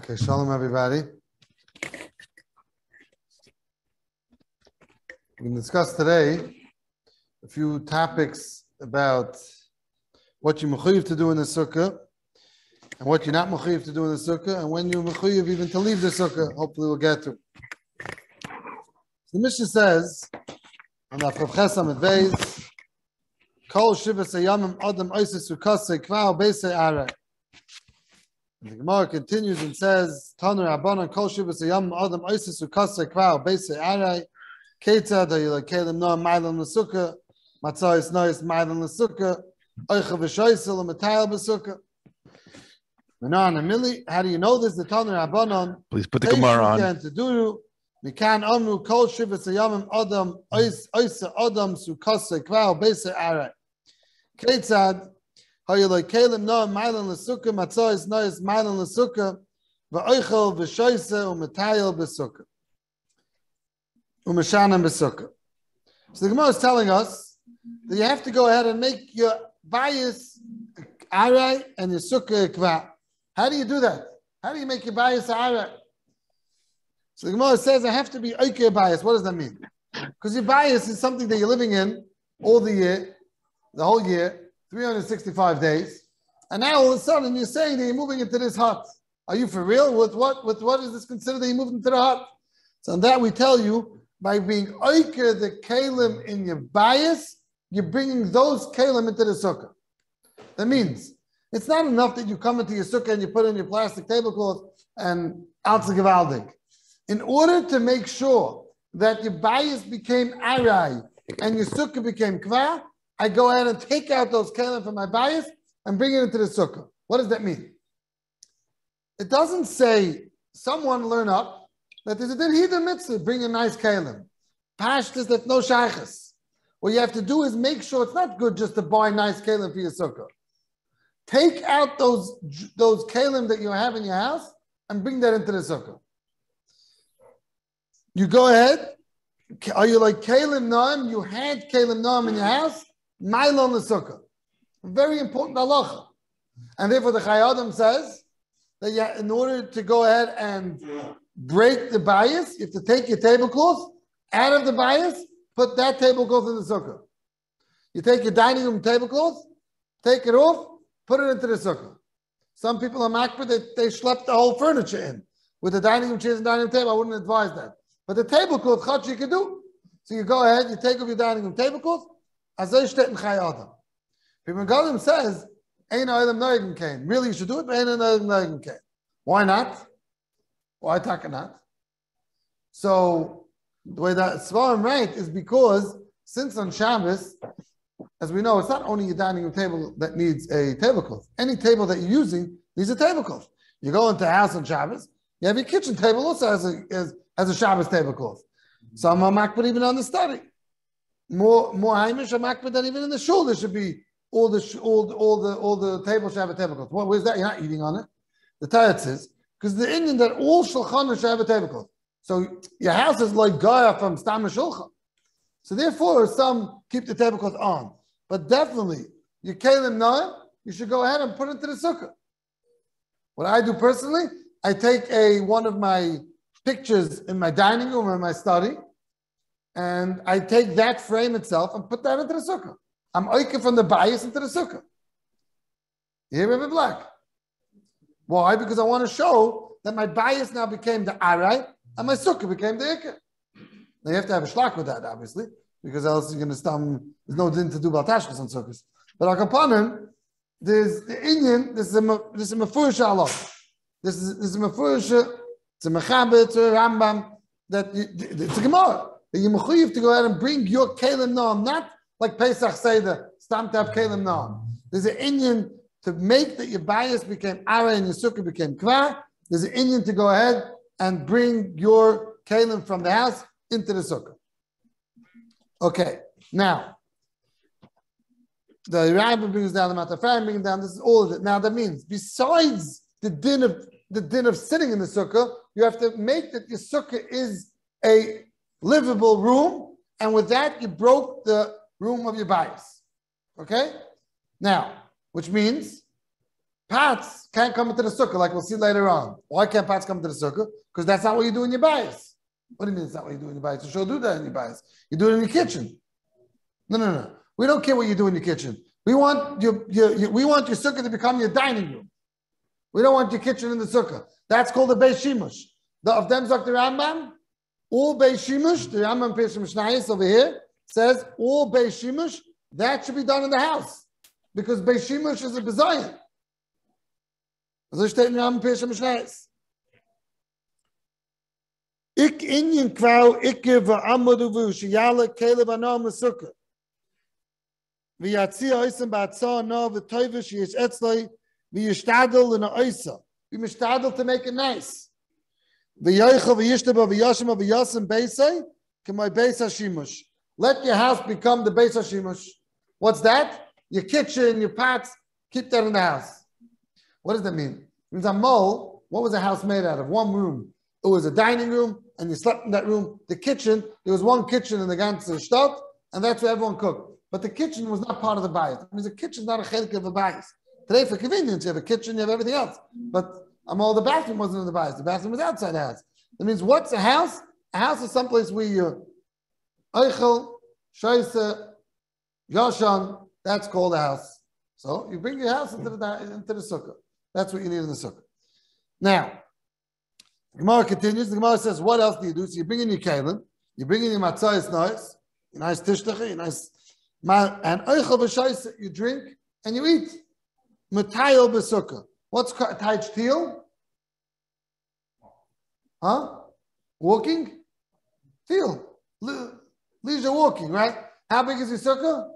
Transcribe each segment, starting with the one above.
Okay, shalom everybody. We can discuss today a few topics about what you're mechuyev to do in the sukkah and what you're not mechuyev to do in the sukkah and when you're mechuyev even to leave the sukkah. Hopefully we'll get to. The Mishnah says on the Rav Chesam at Beis, Kol Shivas Ayamim Adam Oises Sukkah Kval Beisei Arei. The Gemara continues and says, Tanur Rabbanan Kol Shivas Ayamim Adam Oises Sukkah Kval Beisei Arei. Ketzad Ayilakalim Noam Mailan L'Sukkah Matzayis Nois Mailan L'Sukkah Oicha V'Shoisel L'Matayel B'Sukkah. Menan Amili, how do you know this? The Tanur Rabbanan. Please put the Gemara on. Mikan Amru Kol Shivas Ayamim Adam Oisa Adam Sukkah Kval Beisei Arei. Ketzad Hayilakalim Noam Mailan L'Sukkah Matzayis Nois Mailan L'Sukkah V'Oicha V'Shoisel L'Matayel B'Sukkah. Umashanim b'sukkah. So the Gemara is telling us that you have to go ahead and make your bias aray and your sukkah kva. How do you do that? How do you make your bias aray? So the Gemara says I have to be oiker bias. What does that mean? Because your bias is something that you're living in all the year, the whole year, 365 days, and now all of a sudden you're saying that you're moving into this hut. Are you for real? With what is this considered that you moved into the hut? So on that we tell you, by being oiker the kalim in your bias, you're bringing those kalim into the sukkah. That means it's not enough that you come into your sukkah and you put in your plastic tablecloth and alza gevaldig. In order to make sure that your bias became aray and your sukkah became kva, I go ahead and take out those kalim from my bias and bring it into the sukkah. What does that mean? It doesn't say someone learn up that there's a din hidden mitzvah, bring a nice kalim. Pashtas, that's no shaychus. What you have to do is make sure it's not good just to buy nice kalim for your sukkah. Take out those kalim that you have in your house and bring that into the sukkah. You go ahead. Are you like kalim naam? You had kalim naam in your house. Mailon the sukkah. Very important halacha. And therefore the Chai Adam says that in order to go ahead and break the bias, you have to take your tablecloth out of the bias, put that tablecloth in the sukkah. You take your dining room tablecloth, take it off, put it into the sukkah. Some people are makbid that they schlepp the whole furniture in with the dining room chairs and dining room table. I wouldn't advise that. But the tablecloth, chach, you can do. So you go ahead, you take off your dining room tablecloth, azay shtet in Chai Adam. Ibn Galim says, Ein ha'olam noegin kain. Really, you should do it, but Ein ha'olam noegin kain. Why not? Why taka not? So the way that Svarim right is because since on Shabbos, as we know, it's not only your dining room table that needs a tablecloth. Any table that you're using needs a tablecloth. You go into a house on Shabbos, you have your kitchen table also has a Shabbos tablecloth. Some are makbid even on the study. More Haimish are makbid than even in the shul. There should be all the tables should have a tablecloth. Where's that? You're not eating on it. The Tayat says, because the Indian that all shulchan should have a tablecloth. So your house is like Gaia from Stam Shulchan. So therefore, some keep the tablecloth on. But definitely, your kalim naim, you should go ahead and put it into the sukkah. What I do personally, I take one of my pictures in my dining room or in my study, and I take that frame itself and put that into the sukkah. I'm oiker from the bias into the sukkah. You hear me, Black? Why? Because I want to show that my bias now became the aray and my sukkah became the ikar. Now you have to have a shlak with that, obviously, because else you're going to there's no din to do baltashkas on sukkahs. But akapanim, there's the Indian, this is a mefurish Allah. This is a mefurish, it's a mechabit, it's a Rambam, it's a Gemara. That you're mechuyev to go ahead and bring your kalim naam, not like Pesach Seder, stam to have kalim naam. There's an Indian to make that your bias became aray and your sukkah became kva. There's an Indian to go ahead and bring your kalim from the house into the sukkah. Okay, now the rabbi brings down the matafar, brings down. This is all of it. Now that means besides the din of sitting in the sukkah, you have to make that your sukkah is a livable room, and with that you broke the room of your bias. Okay, now which means Pots can't come into the sukkah, like we'll see later on. Why can't pots come into the sukkah? Because that's not what you do in your bias. What do you mean it's not what you do in your bias? You should do that in your bias. You do it in your kitchen. No. We don't care what you do in your kitchen. We want your sukkah to become your dining room. We don't want your kitchen in the sukkah. That's called the Beis Shimush. Of them, Dr. Rambam, all Beis Shimush, the Rambam Pesach Mishnayos over here, says all Beis Shimush, that should be done in the house. Because Beis Shimush is a bezayin. So steht in Rambam Pesach Mishnayos. Ik inyan kwau, ikke v'amadu v'ushiyala, kelev anam l'sukkah. V'yatzi ha'isam ba'atzah no v'toivish yish etzloi, v'yishtadel l'na oisa. Be mishtadel to make it nice. V'yoicha v'yishtaba v'yashima v'yasam beisai, k'may beis ha'shimush. Let your house become the beis ha'shimush. What's that? Your kitchen, your pots, keep that in the house. What does that mean? It means a mole, what was a house made out of? One room. It was a dining room, and you slept in that room. The kitchen, there was one kitchen in the ganze Stadt, and that's where everyone cooked. But the kitchen was not part of the bayis. It means the kitchen is not a chelik of the bayis. Today, for convenience, you have a kitchen, you have everything else. But the bathroom wasn't in the bayis. The bathroom was outside the house. That means what's a house? A house is someplace where you eichel, shaisa, yoshan. That's called a house. So you bring your house into the sukkah. That's what you need in the sukkah. Now, the Gemara continues. The Gemara says, what else do you do? So you bring in your kalim, you bring in your matzah, it's nice, your nice tishtach, your nice, and oichel v'shaisa, you drink and you eat. Matayel b'sukkah. What's taich teal? Huh? Walking? Teal. Leisure walking, right? How big is your sukkah?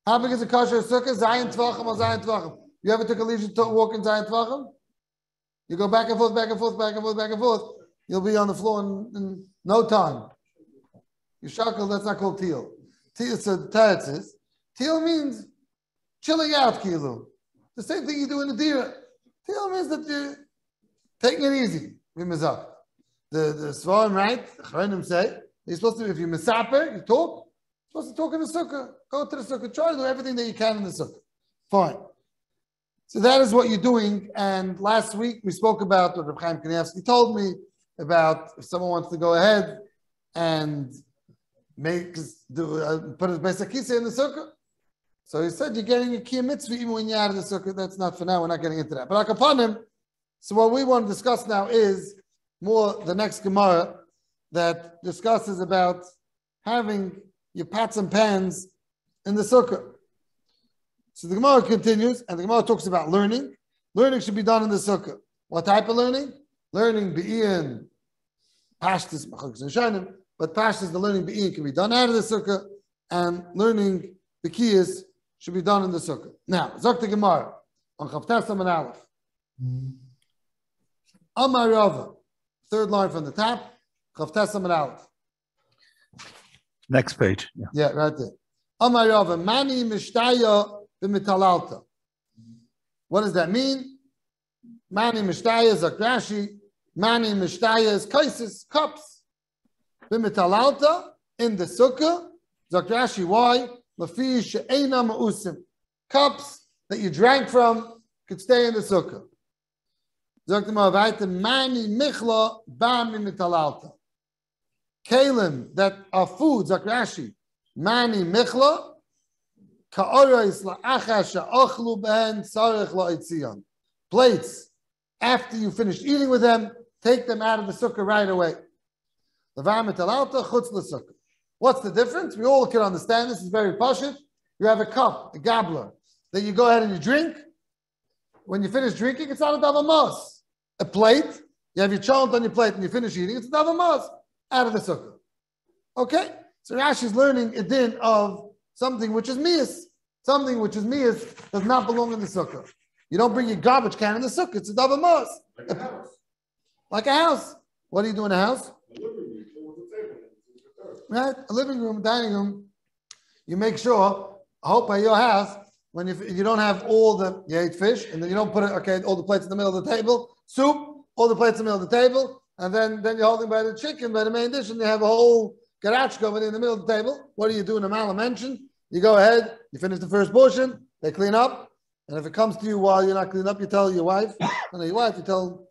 How big is a kosher sukkah? Zayin tvachim or Zayin tvachim? You ever took a leisure walk in Zayin tvachim? You go back and forth, back and forth, back and forth, back and forth. You'll be on the floor in no time. You shackle, that's not called teal. Teal, so the teretz is, teal means chilling out, kilu. The same thing you do in the dira. Teal means that you're taking it easy. The Svarim, right? The HaRav say, you're supposed to, if you misaper, you talk, you're supposed to talk in the sukkah. Go to the sukkah. Try to do everything that you can in the sukkah. Fine. So that is what you're doing. And last week we spoke about what Reb Chaim Kanievsky told me about if someone wants to go ahead and put his Beis HaKisei in the sukkah. So he said you're getting a kiyum mitzvah even when you're out of the sukkah. That's not for now. We're not getting into that. But upon him. So what we want to discuss now is more the next Gemara that discusses about having your pots and pans in the sukkah. So the Gemara continues, and the Gemara talks about learning. Learning should be done in the sukkah. What type of learning? Learning be'in, pashtus, but pashtus, the learning be'in can be done out of the sukkah, and learning be'kiyas should be done in the sukkah. Now, Zok the Gemara, on Chavtas and Aleph. Amar Rava, third line from the top, Chavtas and Aleph. Next page. Yeah, right there. Amar Rava, mani mishtaya b'mitalalta. What does that mean? Mani mishtaya zakrashi. Mani mishtaya is kaisis, cups. B'mitalalta, in the sukkah. Zakrashi, why? Lafi she'ena ma'usim. Cups that you drank from could stay in the sukkah. Zaktima vayta mani michla ba'mi mitalalta. Kalim that are food, zakrashi. Mani michla. Plates, after you finish eating with them, take them out of the sukkah right away. What's the difference? We all can understand this is very pashut. You have a cup, a gabler, that you go ahead and you drink. When you finish drinking, it's not a davamos. A plate, you have your chant on your plate and you finish eating, it's a davamos out of the sukkah. Okay? So Rashi is learning a din of something which is miyas. Something which is miyas does not belong in the sukkah. You don't bring your garbage can in the sukkah. It's a double mos. Like a house. Like a house. What do you do in a house? Right? A living room, dining room. You make sure, I hope by your house, when you don't have all you ate fish, and then you don't put all the plates in the middle of the table, soup, all the plates in the middle of the table, and then you're holding by the chicken, by the main dish, and you have a whole garach over in the middle of the table. What do you do in a Mala mention? You go ahead, you finish the first portion, they clean up, And if it comes to you while you're not cleaning up, you tell your wife, you tell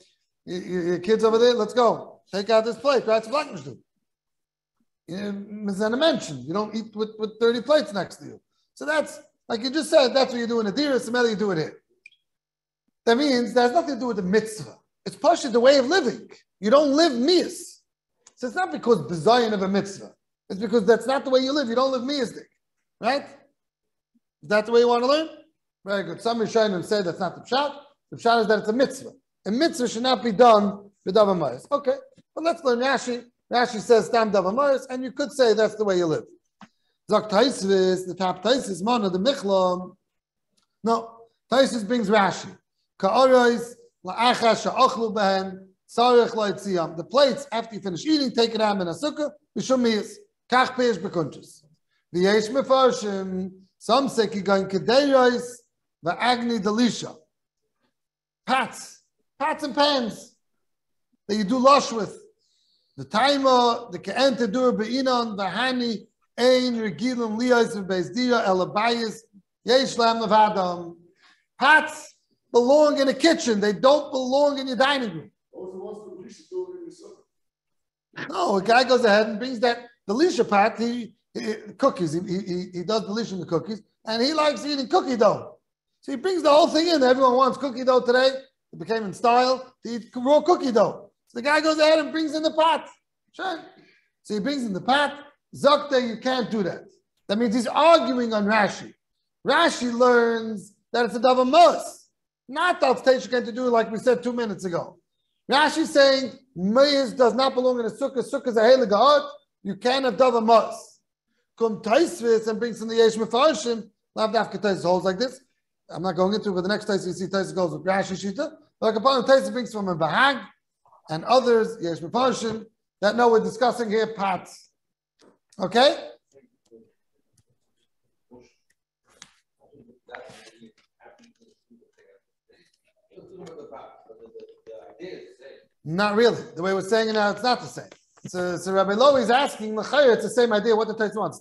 your kids over there, let's go. Take out this plate, right? It's mentioned. You don't eat with 30 plates next to you. So that's, like you just said, that's what you do in a dir, Sameli, you do it here. That means that has nothing to do with the mitzvah. It's partially the way of living. You don't live miyas. So it's not because bizayin of a mitzvah. It's because that's not the way you live. You don't live miyasdik. Right? Is that the way you want to learn? Very good. Some Rishonim say that's not the pshat. The pshat is that it's a mitzvah. A mitzvah should not be done with davar mayos. Okay, but let's learn Rashi. Rashi says tam davar mayos, and you could say that's the way you live. Zok Taisvis, the top Taisvis, mana the Michlam. No, Taisvis brings Rashi. Ka'oros la'achas sha'ochlu behen sarich la'itziam. The plates, after you finish eating, take it out in a sukkah, b'shum miyas. Kach peish b'kuntus. V'yesh mefarshim, some say ki going kedeiros v'agni delisha. Pots and pans that you do lush with. The timer, the ke'en tedur be'inan, the hani, ein regilum liyos v'beizdira elabayis, yesh lam levadam. Pots belong in a kitchen. They don't belong in your dining room. No, a guy goes ahead and brings that delisha pot, cookies. He does delisha in the cookies, and he likes eating cookie dough. So he brings the whole thing in. Everyone wants cookie dough today. It became in style to eat raw cookie dough. So the guy goes ahead and brings in the pot. Sure. So he brings in the pot. Zakta, you can't do that. That means he's arguing on Rashi. Rashi learns that it's a davar mos, not that you can't do like we said 2 minutes ago. Rashi is saying mayas does not belong in a sukkah. Sukkah is a heilige art. You can't have davar mos. Come Taisvis and brings in the yesh mefarshim. Lav dafka Taisvis holds like this. I'm not going into it, but the next Taisvis you see Taisvis goes with Rashi Shita. Like upon Taisvis brings from a Bahag and others, yesh mefarshim, that know we're discussing here pots. Okay? Not really. The way we're saying it now, it's not the same. So Rabbi Lowy is asking, it's the same idea what the Taisvis wants.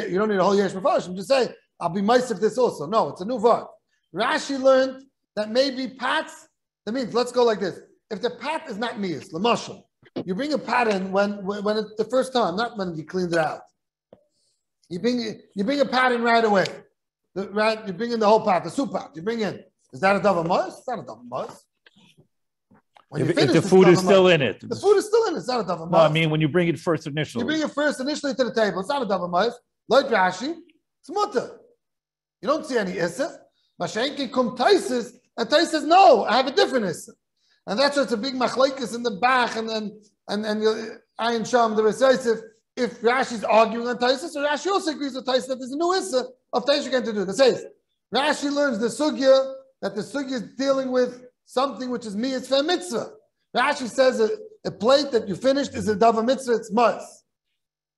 You don't need a whole yesh mefarshim. Just say, I'll be mice of this also. No, it's a new word. Rashi learned that maybe pots, that means, let's go like this. If the pot is not miyas, l'mashal, you bring a pot in when it's the first time, not when you cleaned it out. You bring a pot in right away. Right? You bring in the whole pot, the soup pot. You bring in. Is that a davar mos? It's not a davar mos. If the food is still in it. The food is still in it. It's not a davar mos. No, I mean when you bring it first initially. You bring it first initially to the table. It's not a davar mos. Like Rashi, it's mutter. You don't see any issa. Mashenki kum Taisis, and Taisis says, no, I have a different issa. And that's why it's a big machlekes in the Bach and Ayin Sham, the Resaysiv. If Rashi's arguing on Taisis, or Rashi also agrees with Taisis that there's a new issa of Taisis going to do. It says, Rashi learns the sugya, that the sugya is dealing with something which is miyas for mitzvah. Rashi says a plate that you finished is a davar mitzvah, it's mas.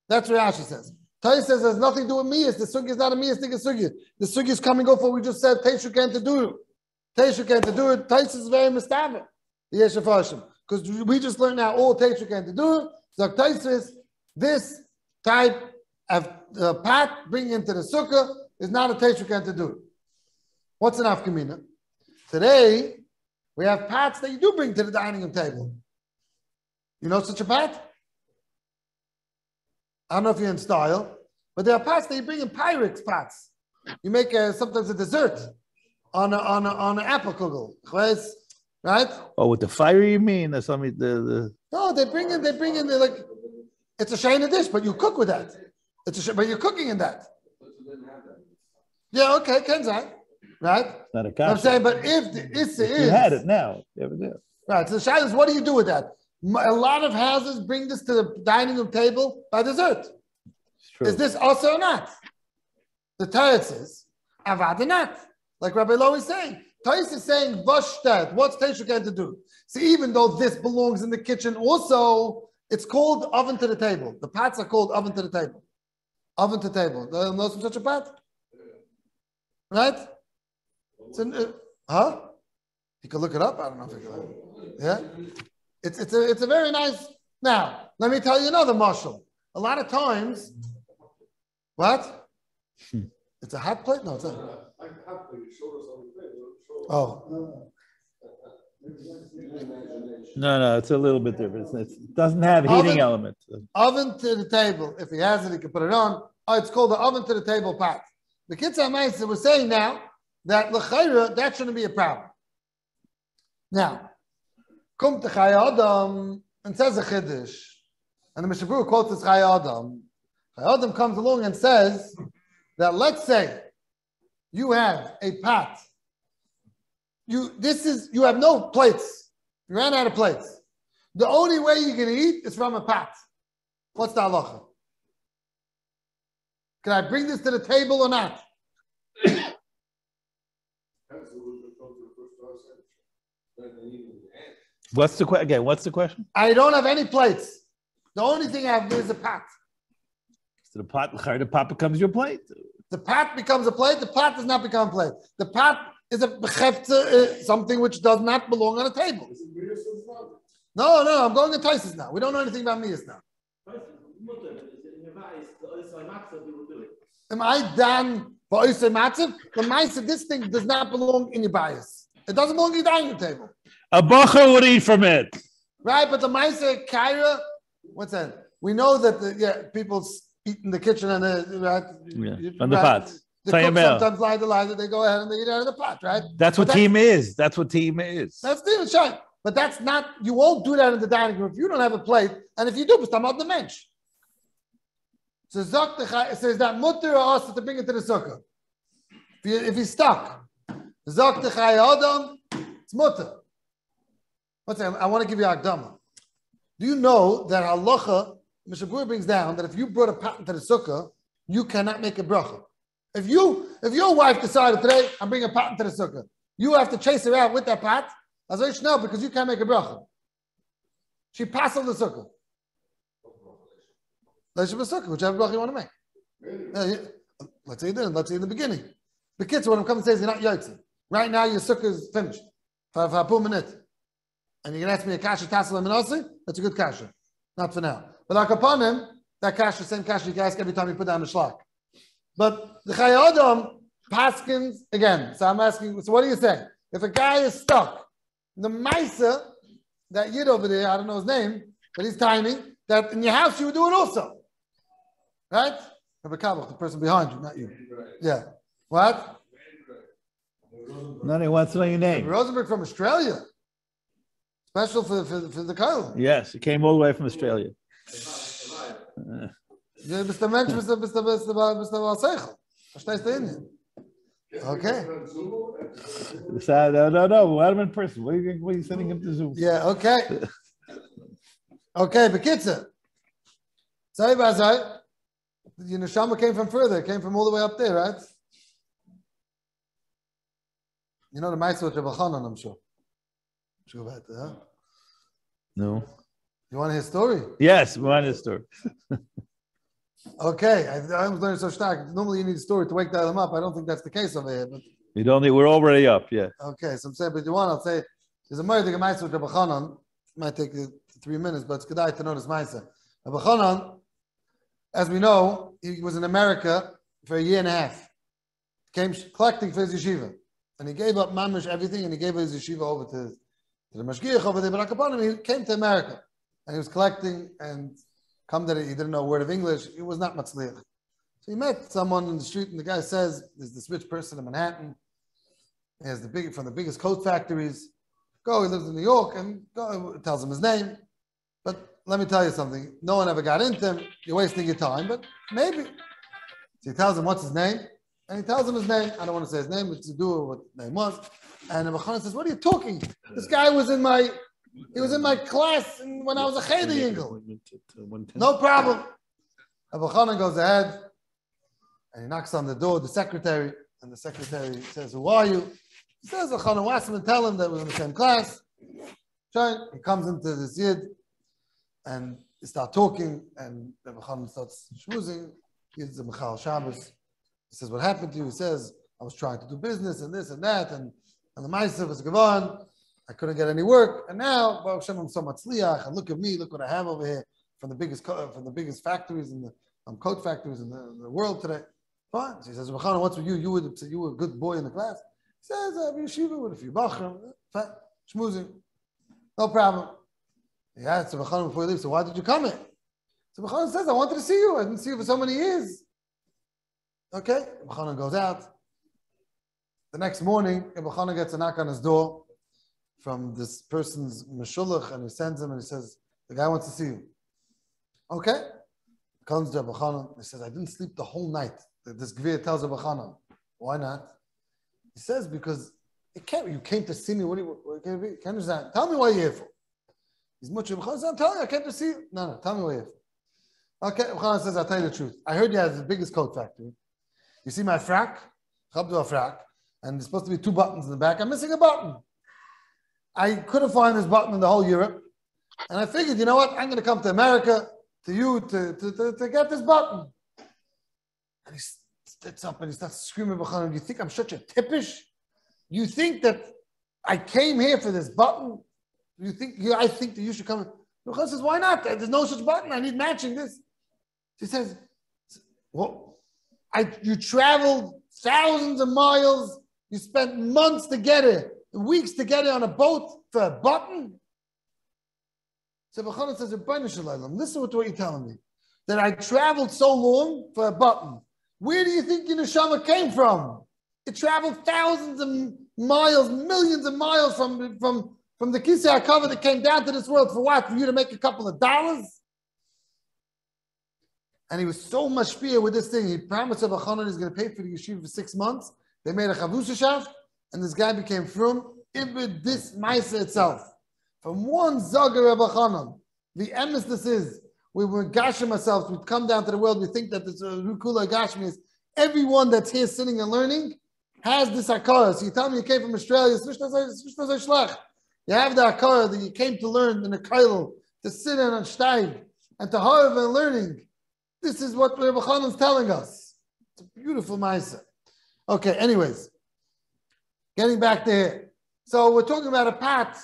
That's what Rashi says. Taisis says there's nothing to do with miyas. The sugya is not a miyas thing, sugya. The sugya is coming off what we just said, Teishu can't do it. Teishu can't do it. Taisis is very mistaver. The Yesh Mefarshim. Because we just learned now all Teishu can't do it. So Taisis, this type of pot bringing into the sukkah is not a Teishu can't do it. What's an afkamina? Today, we have pots that you do bring to the dining room table. You know such a pot? I don't know if you're in style, but there are pots that you bring in Pyrex pots. You make sometimes a dessert on an apple kugel, right? Oh, with the fire you mean? Or something? No, they bring in like it's a shayna dish, but you cook with that. But you're cooking in that. Yeah, okay, Kenzai, right? Not a kasha. I'm saying, but if the issa is, you had it now, you ever did. Right. So the shayna is, what do you do with that? A lot of houses bring this to the dining room table by dessert. Is this also or not? The Torah says, Avad not. Like Rabbi Lowy is saying. Torah is saying, Vashtat. What's Teishu going to do? See, even though this belongs in the kitchen also, it's called oven to the table. The pots are called oven to the table. Oven to table. Know such a pot? Right? Huh? You can look it up. I don't know if you can. Yeah? It's a very nice. Now, let me tell you another mashal. A lot of times, what? It's a hot plate? No, it's a Oh. No, it's a little bit different. It doesn't have heating elements. Oven to the table. If he has it, he can put it on. Oh, it's called the oven to the table pot. The kids on Ma'aser, we're saying now that l'chayra, that shouldn't be a problem. Now, come to Chai Adam and says a chiddush, and the Mishnah Berurah quotes this Chai Adam. Chai Adam comes along and says that let's say you have a pot. You have no plates. You ran out of plates. The only way you can eat is from a pot. What's the halacha? Can I bring this to the table or not? What's the question? I don't have any plates. The only thing I have is a pot. So the pot becomes your plate. The pot becomes a plate. The pot does not become a plate. The pot is something which does not belong on a table. No, I'm going to Taisus now. We don't know anything about Mias now. Am I done for Oisei Matzav? The Maisa, this thing does not belong in your bias. It doesn't belong in your dining table. A bacher would eat from it. Right, but the Maisa Kaira, what's that? We know that people eat in the kitchen and on the pot. The cook sometimes lie, they go ahead and they eat out of the pot, right? That's what team is. That's what team is. That's team shine. But that's not, you won't do that in the dining room if you don't have a plate. And if you do, it's on the mensch. So it says that mutter or also to bring it to the sukkah. If he's stuck, Zok the Chai Adam, it's mutter. What's that? I want to give you Akdama. Do you know that halacha, Mishnah Berurah brings down that if you brought a pot into the sukkah, you cannot make a bracha. If your wife decided today, I'm bringing a pot into the sukkah, you have to chase her out with that pot, as I know, because you can't make a bracha. She passed on the sukkah. Whichever bracha you want to make. Let's say you didn't. Let's say in the beginning. The kids, when I'm coming and says you're not yotze. Right now your sukkah is finished. For a full minute. And you're going to ask me a kasha tassel and minasi? That's a good kasha. Not for now. But like upon him, that kasha, same kasha you can ask every time you put down the shlak. But the Chai Adam paskins again. So I'm asking, so what do you say? If a guy is stuck, the Maisa, that Yid over there, I don't know his name, but he's tiny, that in your house you would do it also. Right? The person behind you, not you. Yeah. What? No, he wants to know your name. Rosenberg from Australia. Special for the Kyle. Yes, he came all the way from Australia. Mr. Mensch, Mr. Seichel. Verstehst du ihn? Okay. No. I'm in person. What are you sending him to Zoom? Yeah, okay. Okay, Bekitzer. Say, Bazai. The neshama came from further. Came from all the way up there, right? You know the Ma'aser with Rebbe Chanan, I'm sure. Sure about that, huh? No. You want to hear a story? Yes, we want to hear a story. Okay, I was learning so stark. Normally you need a story to wake them up. I don't think that's the case over here. But you don't need, we're already up, yeah. Okay, so I'm saying, but you want, I'll say, there's a murder Ma'aser with Rebbe Chanan. It might take 3 minutes, but it's good to know this Ma'aser. Rebbe Chanan, as we know, he was in America for 1.5 years. Came collecting for his yeshiva. And he gave up mamish everything, and he gave his yeshiva over to the mashgiach over there. But upon him, he came to America, and he was collecting, and he didn't know a word of English. He was not matzliach. So he met someone in the street, and the guy says, "There's this rich person in Manhattan. He has from the biggest coat factories. He lives in New York, and tells him his name. But let me tell you something. No one ever got into him. You're wasting your time, but maybe." So he tells him what's his name. And he tells him his name. I don't want to say his name, but to do what his name was. And Rebbe Chanan says, "What are you talking? This guy was in my class when I was a cheder yingel." No problem. Rebbe Chanan goes ahead and he knocks on the door, the secretary, and the secretary says, "Who are you?" He says, "Chanan Wasserman, and tell him that we're in the same class." He comes into this yid and they start talking, and Rebbe Chanan starts schmoozing. He's the Michal Shabbos. He says, "What happened to you?" He says, "I was trying to do business and this and that, and the Ma'aser was gone. I couldn't get any work. And now, Baruch Hashem, I'm so matzliach, and look at me, look what I have over here from the biggest factories and the coat factories in the world today." Fine. So he says, B'chana, what's with you? You were a good boy in the class. He says, I have a yeshiva with a few bachram. Fine. Schmoozing. No problem. He asked B'chana before he leaves, so why did you come in? So B'chana says, I wanted to see you. I didn't see you for so many years. Okay. B'chana goes out. The next morning, B'chana gets a knock on his door from this person's meshulach, and he sends him and he says, the guy wants to see you. Okay. Comes to B'chana. He says, I didn't sleep the whole night. This Gvir tells B'chana, why not? He says, because you came to see me. What can you understand? Tell me why you're here for. He's much of B'chana says, I'm telling you, I came to see you. No, tell me why you're here for. Okay, B'chana says, I'll tell you the truth. I heard you have the biggest coat factory. You see my frack? Chabdu a frack. And there's supposed to be 2 buttons in the back. I'm missing a button. I couldn't find this button in the whole Europe. And I figured, you know what? I'm going to come to America, to you, to get this button. And he sits up and he starts screaming, B'chana, you think I'm such a tippish? You think that I came here for this button? I think that you should come. B'chana says, why not? There's no such button. I need matching this. She says, well, you traveled thousands of miles. You spent months to get it, weeks to get it on a boat for a button. So B'chana says, listen to what you're telling me. That I traveled so long for a button. Where do you think your neshama came from? It traveled thousands of miles, millions of miles from the Kisei HaKavod that came down to this world for what? For you to make a couple of dollars? And he was so mashpia with this thing. He promised B'chana he's going to pay for the yeshiva for 6 months. They made a chavusha, and this guy became frum. Even this Maisa itself. From one Zagar of B'chana, the emes this is, we were gashim ourselves, we come down to the world, we think that this Rukula Gashmi is, everyone that's here sitting and learning has this Hakara. So you tell me you came from Australia, you have the Hakara that you came to learn in a Kailul, to sit in on Steig, and to HaRav and learning. This is what Rebbe Chanan is telling us. It's a beautiful Maisa. Okay, anyways, getting back to here. So we're talking about a pot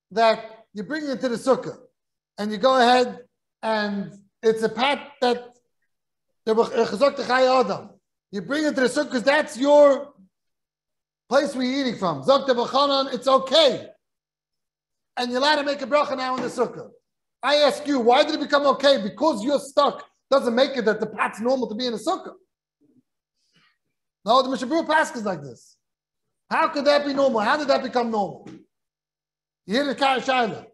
that you bring into the sukkah, and you go ahead, and it's a pot that you bring into the sukkah because that's your place where you're eating from. Zok de B'chanan, it's okay. And you're allowed to make a bracha now in the sukkah. I ask you, why did it become okay? Because you're stuck doesn't make it that the pot's normal to be in a sukkah. No, the Mishabur Pasch is like this. How could that be normal? How did that become normal? You hear the Kara Shaila?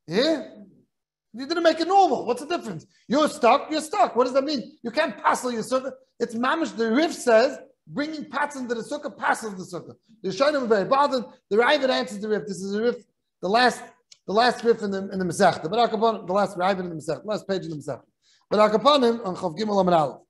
Yeah? You didn't make it normal. What's the difference? You're stuck. What does that mean? You can't passel your sukkah. It's mamish. The Rif says, bringing pots into the sukkah, passels the sukkah. The Rishonim are very bothered. The Ravid answers the Rif. This is the Rif, the last Rif in the Masechta. But the last Ravid in the Masechta, last page in the Masechta. But Akapanim on Chav Gimel Amud Aleph.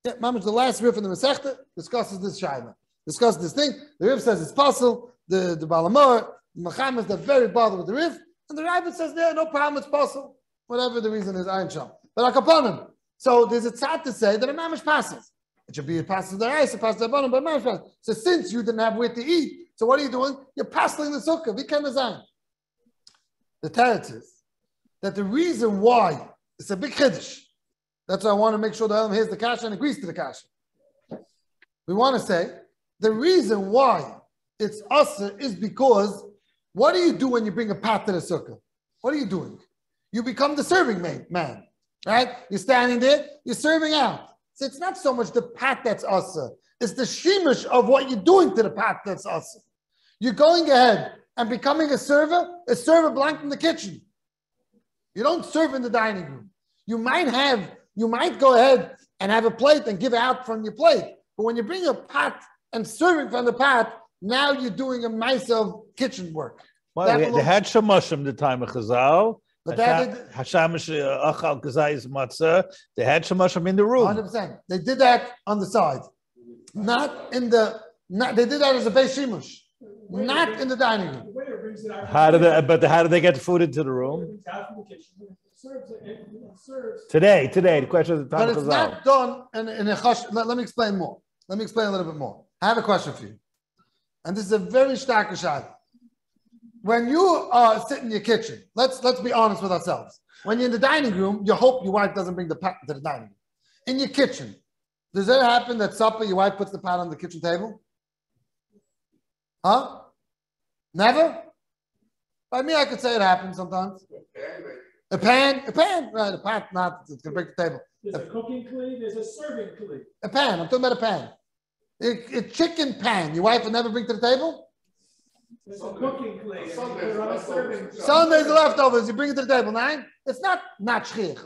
Yeah, mamish, the last Rif in the Masechta discusses this Shaila. Discusses this thing. The Rif says it's passel. The Balamor, the Mechamas, they're very bothered with the Rif. And the Ravid says, yeah, no problem, it's possible. Whatever the reason is, Ayin Sham. But Akapanim. So there's a tzad to say that a mamish passes. It should be a passes the rice, a passes the abanim, but mamish passes. So since you didn't have where to eat, so what are you doing? You're passing the sukkah. V'ken. The teretz is that the reason why, it's a big chiddush. That's why I want to make sure the Elam hears the kasha and agrees to the kasha. We want to say, the reason why it's usher is because what do you do when you bring a pot to the sukkah? What are you doing? You become the serving man, right? You're standing there, you're serving out. So it's not so much the pot that's usher. It's the shemesh of what you're doing to the pot that's usher. You're going ahead and becoming a server blank in the kitchen. You don't serve in the dining room. You might go ahead and have a plate and give out from your plate. But when you bring a pot and serving from the pot, now you're doing a mice of kitchen work. Well, they had shamash the time of Chazal. But they had shamash in the room. 100%. They did that on the side. They did that as a beis shimush. Not in the dining room. How did they get the food into the room? Today, the question of the time. But it's not done in a chash. Let me explain more. Let me explain a little bit more. I have a question for you. And this is a very stark shayla. When you sit in your kitchen, let's be honest with ourselves. When you're in the dining room, you hope your wife doesn't bring the pot to the dining room. In your kitchen, Does it happen that supper, your wife puts the pot on the kitchen table? Huh? Never? By me, I could say it happens sometimes. A pan, right? A pot, not, it's going to break the table. There's a cooking cleave, there's a serving cleave. A pan, I'm talking about a pan. A chicken pan, your wife would never bring to the table? There's a cooking cleave. Sunday's leftovers, you bring it to the table. Nine? It's not shchich,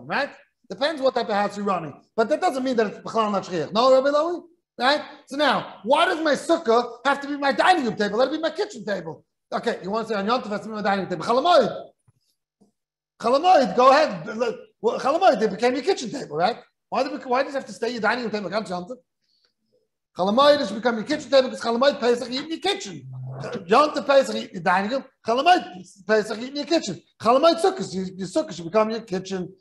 right? Depends what type of house you're running. But that doesn't mean that it's b'chlal not shchich. No, Rabbi Lowy? Right? So now, why does my sukkah have to be my dining room table? Let it be my kitchen table. Okay, you want to say on Yom Tov has to be my dining room table. Chalamoid, go ahead. Well, Chalamoid, it became your kitchen table, right? Why does it have to stay your dining room table? Chalamoid should become your kitchen table because Chalamoid Pesach you eat in your kitchen. Yom Tov Pesach you eat in your dining room. Chalamoid Pesach you eat in your kitchen. Chalamoid Sukkah, your sukkah should become your kitchen.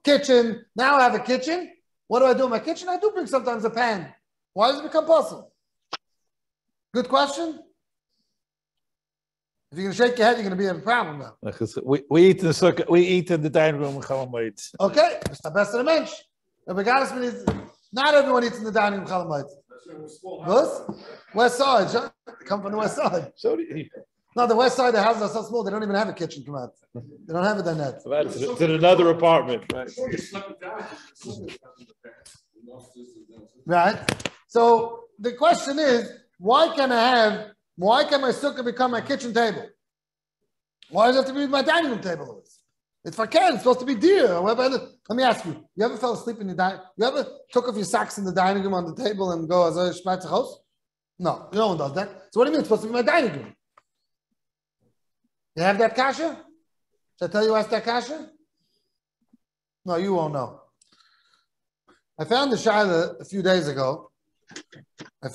Kitchen. Now I have a kitchen. What do I do in my kitchen? I do bring sometimes a pan. Why does it become possible? Good question. If you're going to shake your head, you're going to be in a problem now. We eat in the sukkah. We eat in the dining room. Okay, it's the best of the mensch. Not everyone eats in the dining room. What? West Side. They come from the West Side. So do you. No, the West Side, the houses are so small, they don't even have a kitchen. Come out. They don't have it then yet. It's in another apartment. Right. So the question is, why can my sukkah become my kitchen table? Why does it have to be my dining room table? It's for Ken, it's supposed to be dear. Let me ask you, you ever fell asleep in your dining room? You ever took off your socks in the dining room on the table and go as a Schmeitzer house? No, no one does that. So what do you mean it's supposed to be my dining room? You have that kasha? Should I tell you what's that kasha? No, you won't know. I found the shaila a few days ago. I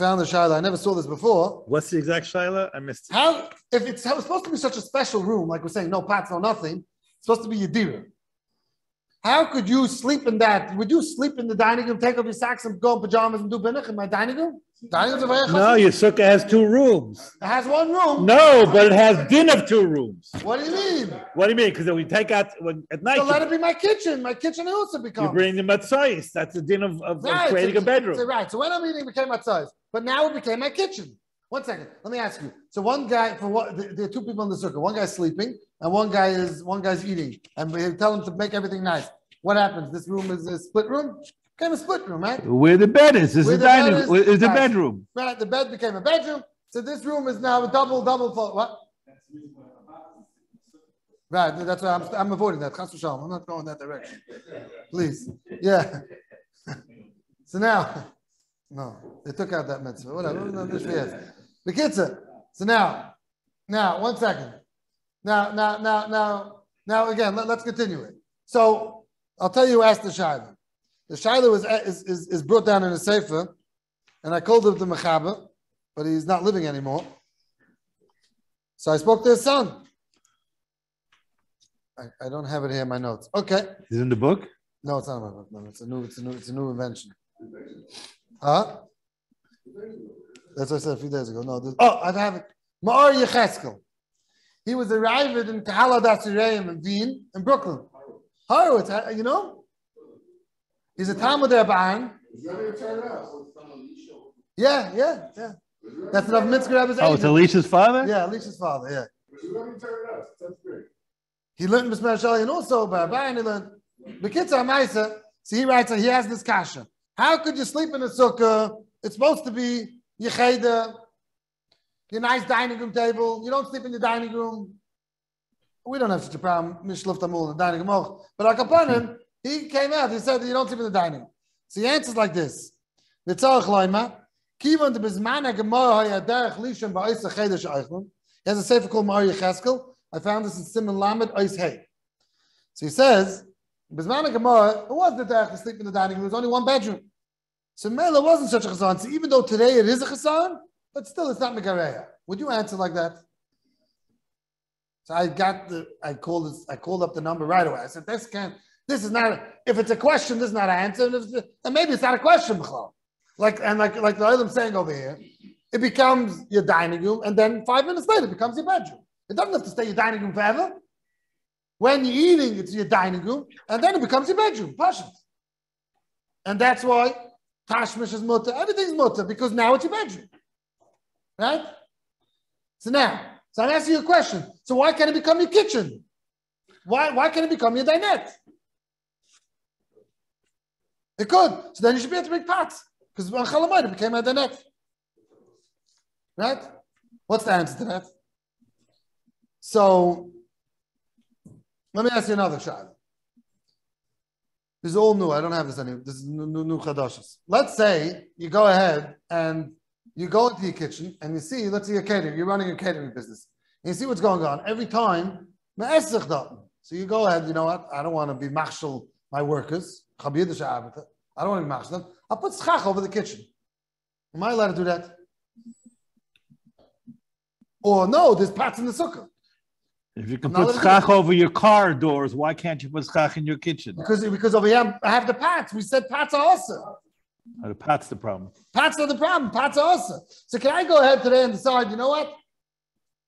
never saw this before. What's the exact shaila? I missed it. How, if it's supposed to be such a special room, like we're saying, no pots, no nothing, it's supposed to be Yedira. How could you sleep in that? Would you sleep in the dining room, take off your socks and go in pajamas and do binach in my dining room? No, your sukkah has 2 rooms. It has 1 room. No, but it has din of 2 rooms. What do you mean? What do you mean? Because we take out at night. So let it be my kitchen. My kitchen also becomes. You bring the matzahs. That's the din of creating a bedroom. Right. So when I'm eating, it became matzahs. But now it became my kitchen. 1 second. Let me ask you. So one guy, there are 2 people in the sukkah. One guy's sleeping, and one guy's eating. And we tell him to make everything nice. What happens? This room is a split room? Became a split room, right? Where the bed is. This is the dining room. Is the bedroom. Right. The bed became a bedroom. So this room is now a double full. What? Right. That's why I'm avoiding that. Chas v'shalom. I'm not going that direction. Please. Yeah. So now, no, they took out that mitzvah. Whatever. The kids. So now, 1 second. Now again, let's continue it. So I'll tell you who asked the shaila. The shaila is brought down in a sefer, and I called him the mechaber, but he's not living anymore. So I spoke to his son. I don't have it here in my notes. Okay. Is it in the book? No, it's not in my book. No, it's a new invention. Huh? That's what I said a few days ago. No, I have it. Ma'or Yecheskel. He was arrived in Kahal Dasirayim in Wien, in Brooklyn. HaRav, you know? He's a Talmud Rabban. Yeah. That's enough Mitzvah Rabbi's Oh, it's Elisha's father? Yeah, Elisha's father, yeah. He learned B'Smer Shali and also by Rabban, he learned B'Kitzah Maisa. So he writes, he has this kasha. How could you sleep in a sukkah? It's supposed to be Yecheda, your nice dining room table. You don't sleep in the dining room. We don't have such a problem. Mishluft Amul in the dining room. But Akapanim, he came out, he said you don't sleep in the dining room. So he answers like this. He has a sefer called Ma'or Yecheskel. I found this in Simon Lamed Ois Hey. So he says, Bizman Gemara, it was the derech to sleep in the dining room. There was only 1 bedroom. So Mela wasn't such a chazan. So even though today it is a chazan, but still it's not megareya. Would you answer like that? So I called up the number right away. I said, this is not, if it's a question, this is not an answer. And maybe it's not a question, B'chal. Like the Olam saying over here, it becomes your dining room, and then 5 minutes later it becomes your bedroom. It doesn't have to stay your dining room forever. When you're eating, it's your dining room, and then it becomes your bedroom. Passion. And that's why Tashmish is mutter. Everything's mutter because now it's your bedroom. Right? So I'm asking you a question. So why can't it become your kitchen? Why can't it become your dinette? It could. So then you should be able to make pots. Because on Chalamayit it became a dinette. Right? What's the answer to that? So let me ask you another shayla. This is all new. I don't have this anymore. This is new chadashas. Let's say you go ahead and you go into your kitchen and you see, let's say you're running a catering business. And you see what's going on. Every time, so you go ahead, you know what? I don't want to be machshel my workers. I don't want to be machshel them. I'll put SUKKAH over the kitchen. Am I allowed to do that? Or no, there's pots in the sukkah. If you can put SUKKAH over your car doors, why can't you put SUKKAH in your kitchen? Because over here I have the pots. We said pots are also. The pot's the problem. Pots are the problem. Pots are also. So can I go ahead today and decide, you know what?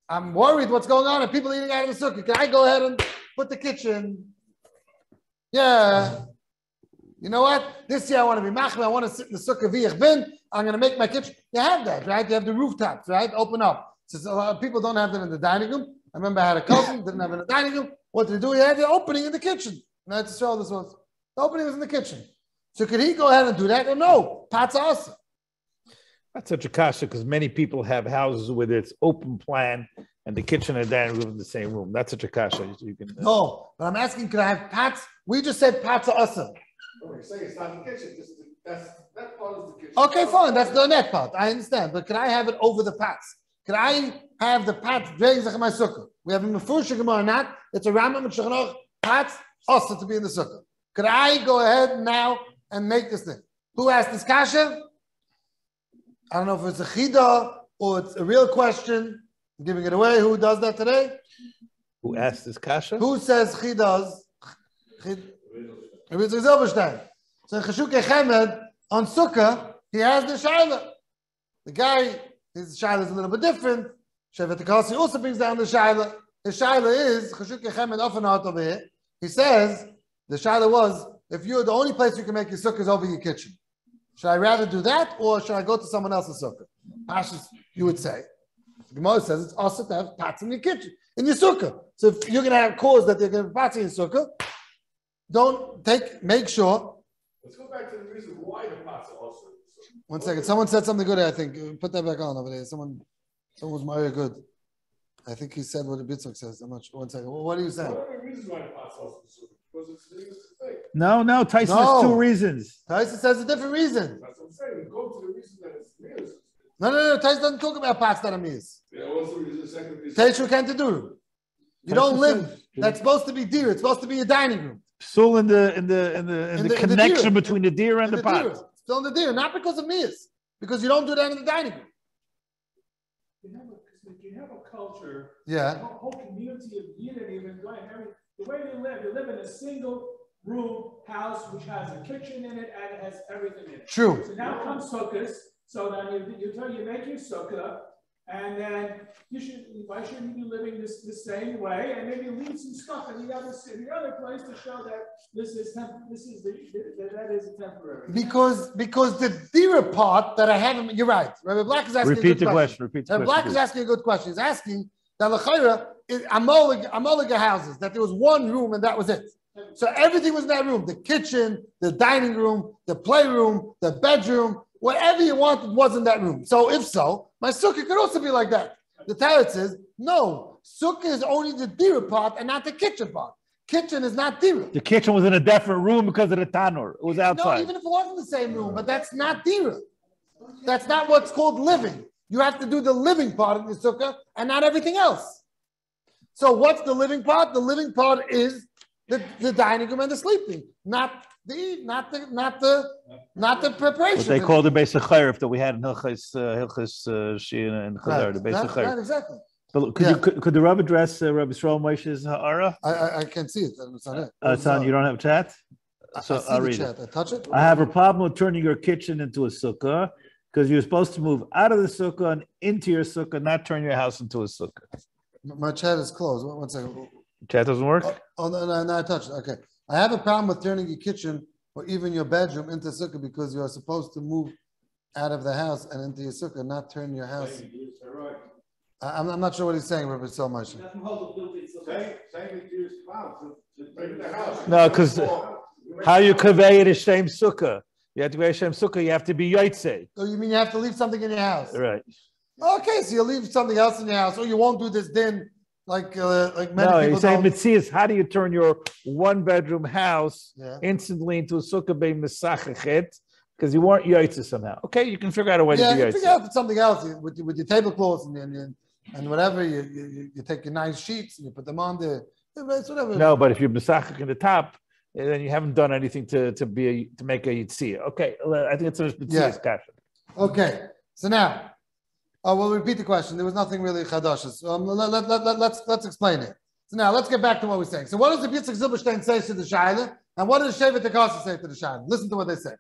I'm worried what's going on and people eating out of the sukkah. Can I go ahead and put the kitchen? Yeah. You know what? This year I want to be machmir. I want to sit in the sukkah v'ich bin. I'm going to make my kitchen. You have that, right? You have the rooftops, right? Open up. So a lot of people don't have that in the dining room. I remember I had a cousin, didn't have it in the dining room. What did he do? He had the opening in the kitchen. And I had to show this was. The opening was in the kitchen. So could he go ahead and do that? Or no? Pots are awesome. That's such a kasha because many people have houses with its open plan and the kitchen and dining room in the same room. That's such a kasha. You can, No, but I'm asking, could I have pots? We just said pots are awesome. No, you're saying it's not the kitchen. That part is the kitchen. Okay, fine. That's the net part. I understand. But could I have it over the pots? Could I have the pots drains like my sukkah? We have a Mefush Gemara or not. It's a Rambam and Shulchan pots also to be in the sukkah. Could I go ahead now and make this thing? Who asked this kasha? I don't know if it's a chida or it's a real question. I'm giving it away. Who does that today? Who asked this kasha? Who says chidas? Maybe it's Zilberstein. So in HSukkah Chemed on sukkah, he has the shaila. The guy, his shaila is a little bit different. Shevet Akasi also brings down the shaila. His shaila is HSukkah Chemed often out over here. He says the shaila was if you're the only place you can make your sukkah is over your kitchen. Should I rather do that or should I go to someone else's sukkah? Pashas, you would say. The Gemara says it's also to have pots in your kitchen, in your sukkah. So if you're going to have cause that they're going to have pots in your sukkah, make sure. Let's go back to the reason why the pots are also. One second. Someone said something good, I think. Put that back on over there. Someone was very good. I think he said what the Bitzok says. I'm not sure. One second. What are you saying? What are the reasons why the pots are also? Because it's the thing. No, Tyson has two reasons. Tyson says a different reason. That's what I'm saying. Go to the reason that it's meals. No. Tyson doesn't talk about pots that are meals. Yeah, what's the reason? Second reason. Teishu can't do. You don't live. That's supposed to be deer. It's supposed to be a dining room. Still in the connection between the deer and the pot. Still in the deer, not because of meals. Because you don't do that in the dining room. You have a culture, yeah. A whole community of Yidden, the way you live in a single room house which has a kitchen in it and it has everything in it. True. So now comes sukkahs. So then you make your sukkah, and then why shouldn't you be living the same way? And maybe leave some stuff in the other place to show that that is a temporary. Because the deer part that I have, you're right. Rabbi Black is asking Repeat a good question. Rabbi Black is asking a good question. He's asking that l'chayra Amoliga houses that there was one room and that was it. So everything was in that room: the kitchen, the dining room, the playroom, the bedroom. Whatever you wanted was in that room. So if so, my sukkah could also be like that. The Tarot says, no, sukkah is only the dira part and not the kitchen part. Kitchen is not dira. The kitchen was in a different room because of the tanur. It was outside. No, even if it wasn't the same room, but that's not dira. That's not what's called living. You have to do the living part of the sukkah and not everything else. So what's the living part? The living part is the dining room and the sleeping, not the preparation. What they called the Beis HaCharev that we had in HILCHOS Shia and Chazar, the Beis HaCharev. Right, exactly. But could the Rav address Rabbi Yisrael Moshe's ha'ara? I can't see it. It's on it. It's on. You don't have chat? So I'll read it. I touch it. I have a problem with turning your kitchen into a sukkah because you're supposed to move out of the sukkah and into your sukkah, not turn your house into a sukkah. My chat is closed. One second. Chat doesn't work? Oh, no, I touched it. Okay. I have a problem with turning your kitchen or even your bedroom into sukkah because you are supposed to move out of the house and into your sukkah, not turn your house. I'm not sure what he's saying, Rabbi so much. No, because how you convey it is Shem Sukkah. You have to convey Shem Sukkah, you have to be Yotzei. So you mean you have to leave something in your house? Right. Okay, so you leave something else in your house, or you won't do this din like many No, people he's saying don't. Mitzias, how do you turn your one-bedroom house instantly into a Sukkah Bei Mesachachet? Because you weren't Yotzei somehow. Okay, you can figure out a way to be Yeah, you Yotzei. figure out something else with your tablecloths and whatever. You take your nice sheets and you put them on there. It's whatever. No, but if you're Mesachach in the top, then you haven't done anything to make a Yitzia. Okay, I think it's a Mitzias kasha. Okay, so now we'll repeat the question. There was nothing really chadash. So let's explain it. So now let's get back to what we're saying. So what does the Yitzchak Zilberstein say to the Shaila, and what does Shevet Tekasa say to the Shaila? Listen to what they say.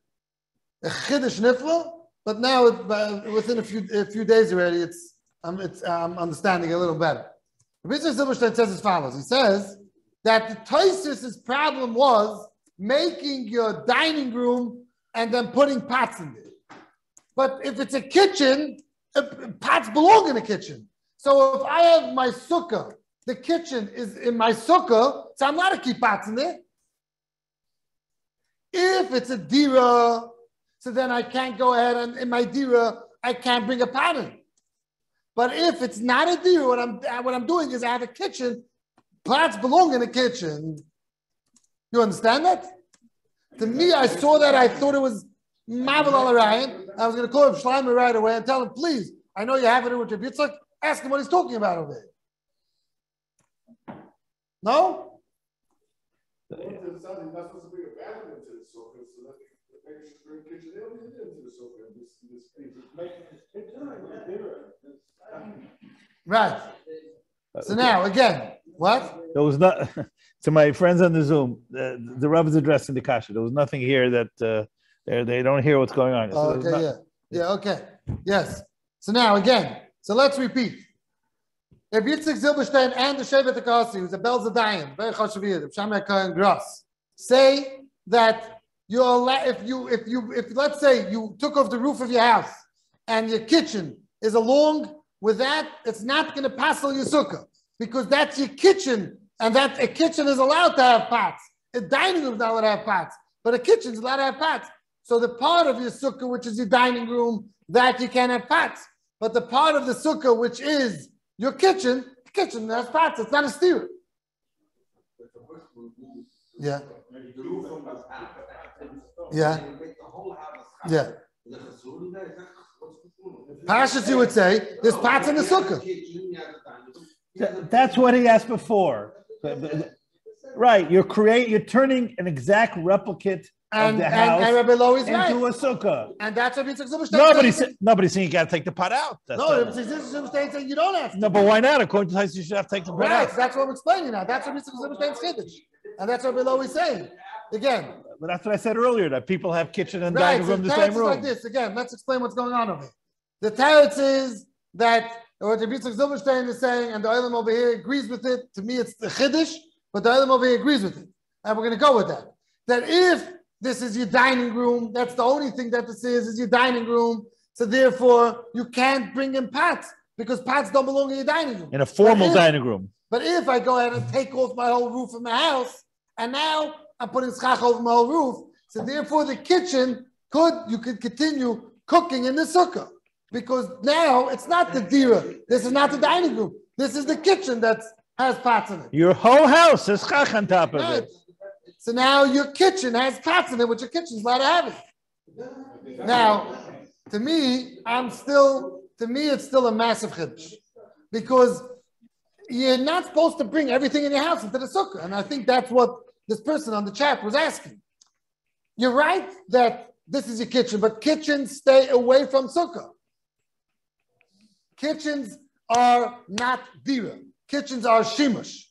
A chiddush nifla, but now within a few days already, I'm understanding a little better. The Yitzchak Zilberstein says as follows. He says that the Tosfos' problem was making your dining room and then putting pots in there. But if it's a kitchen, pots belong in a kitchen. So if I have my sukkah, the kitchen is in my sukkah, so I'm not to keep pots in there. If it's a dira, so then I can't go ahead and in my dira, I can't bring a pot in. But if it's not a dira, what I'm doing is I have a kitchen, pots belong in a kitchen. You understand that? To me, I saw that, I thought it was Mavel al Ryan. I was going to call him Shleimer right away and tell him, please, I know you have it with your Yitzchak, ask him what he's talking about over there. No? Right. So now, again, what? There was not, to my friends on the Zoom, the Rav is addressing the kasha. There was nothing here that they don't hear what's going on. So Okay. Yes. So now, again, so let's repeat. If Yitzchak Zilberstein and the Shevet Tekasi, who's a Bel Zadayim, very chashavir, the Shammai Kohen Gross, say that if let's say you took off the roof of your house and your kitchen is along with that, it's not going to passel your sukkah because that's your kitchen, and that a kitchen is allowed to have pots. A dining room is not allowed to have pots, but a kitchen is allowed to have pots. So the part of your sukkah, which is your dining room, that you can't have pots. But the part of the sukkah, which is your kitchen, the kitchen has pots. It's not a steer. Yeah. Yeah. Yeah. Pashas, you would say, there's pots in the sukkah. That's what he asked before. Right. You're turning an exact replicate of the house into a sukkah. And that's what Yitzchak Zilberstein Nobody's saying you got to take the pot out. Yitzchak Zilberstein saying you don't have to. No, but why not? According to Tais, you should have to take the pot out. That's what I'm explaining now. That's what Yitzchak Zilberstein's chiddush. And that's what Bill is saying. Again. But that's what I said earlier, that people have kitchen and dining room in the same room. Like this. Again, let's explain what's going on over here. The teretz is that what the Yitzchak Zilberstein is saying, and the Olam over here agrees with it. To me, it's the chiddush, but the Olam over here agrees with it. And we're going to go with that. That if this is your dining room, that's the only thing that this is your dining room. So therefore, you can't bring in pots because pots don't belong in your dining room. In a formal dining room. But if I go ahead and take off my whole roof of my house, and now I'm putting schach over my whole roof, so therefore the kitchen you could continue cooking in the sukkah. Because now it's not the dira. This is not the dining room. This is the kitchen that has pots in it. Your whole house has schach on top of it. So now your kitchen has pots in it, which your kitchen's allowed to have it. Now, to me, it's still a massive chiddush. Because you're not supposed to bring everything in your house into the sukkah. And I think that's what this person on the chat was asking. You're right that this is your kitchen, but kitchens stay away from sukkah. Kitchens are not dira. Kitchens are shimush.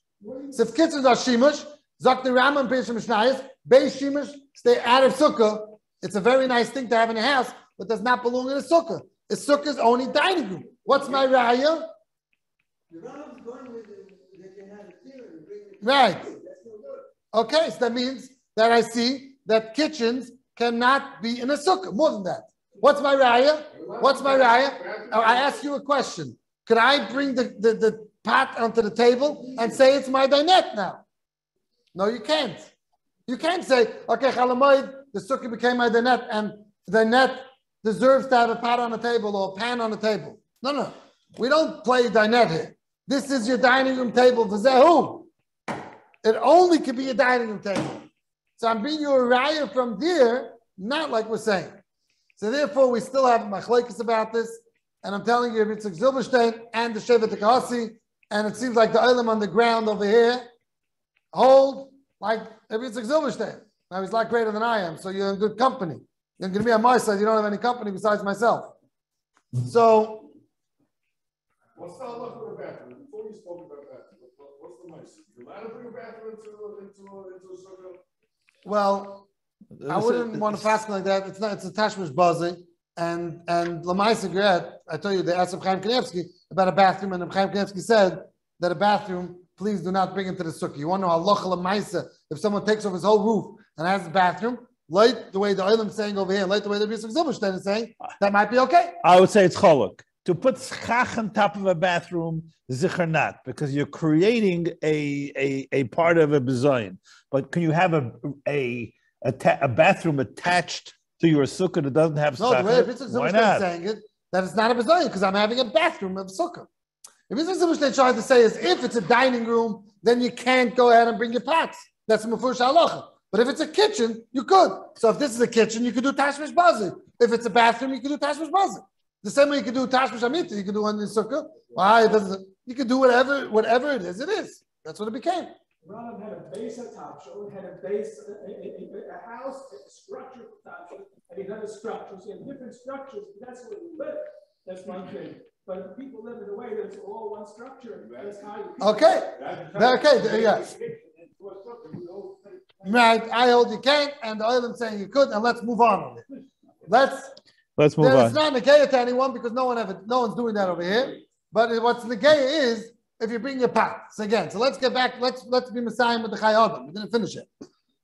So if kitchens are shimush, Zok the Rambam Peish Mishnayos, Beis Shimush, stay out of sukkah. It's a very nice thing to have in a house, but does not belong in a sukkah. A sukkah is only dining room. What's my raya? Right. Okay, so that means that I see that kitchens cannot be in a sukkah. More than that. What's my raya? What's my raya? I ask you a question. Could I bring the pot onto the table and say it's my dinette now? No, you can't. You can't say, okay, Chalamoid, the sukkah became my dinette, and the dinette deserves to have a pot on the table or a pan on the table. No. We don't play dinette here. This is your dining room table for Zehu. It only can be a dining room table. So I'm bringing you a raya from there, not like we're saying. So therefore, we still have machlekes about this. And I'm telling you, if it's Zilberstein and the Shevet Tekasi, and it seems like the Olam on the ground over here, hold like if it's Zilberstein. Now he's a lot greater than I am, so you're in good company. You're going to be on my side. You don't have any company besides myself. So, What's the halacha with a bathroom? Before you spoke about bathroom, what's the nice? You allowed to bring a bathroom into a sukkah? well, I wouldn't want to fast like that. It's not. It's a tashmish bazi, and Lamaisa Gret. I told you they asked Chaim Kanievsky about a bathroom, and Chaim Kanievsky said that a bathroom, please do not bring into the sukkah. You want to know halacha Lamaisa? If someone takes off his whole roof and has a bathroom, like the way the Olam is saying over here, like the way the Bishop Zilberstein is saying, that might be okay. I would say it's cholok. To put schach on top of a bathroom, zicher not, because you're creating a part of a bezoin. But can you have a bathroom attached to your sukkah that doesn't have schach? No, the way Bishop Zilberstein is saying it, that it's not a bezoin because I'm having a bathroom of sukkah. If Bishop Zilberstein tried to say is if it's a dining room, then you can't go ahead and bring your pots. That's a mefurish halacha. But if it's a kitchen, you could. So if this is a kitchen, you could do tashmish bazi. If it's a bathroom, you could do tashmish bazi. The same way you can do tashmish amita, you can do one in sukkah. Why? You can do whatever it is. It is. That's what it became. Ronald had a base at top, so had a base, a house, a structure at top, and he had a structure. So you have different structures. That's where you live. That's one thing. But if people live in a way that's all one structure, that's how you. Okay. Okay. Yeah. Right. I hold you can't, and the Olam saying you could, and let's move on. Let's move on. It's not negaya to anyone because no one's doing that over here. But what's negaya is if you bring your pot. So again, so let's get back. Let's be Messiah with the Chai Adam. We didn't finish it.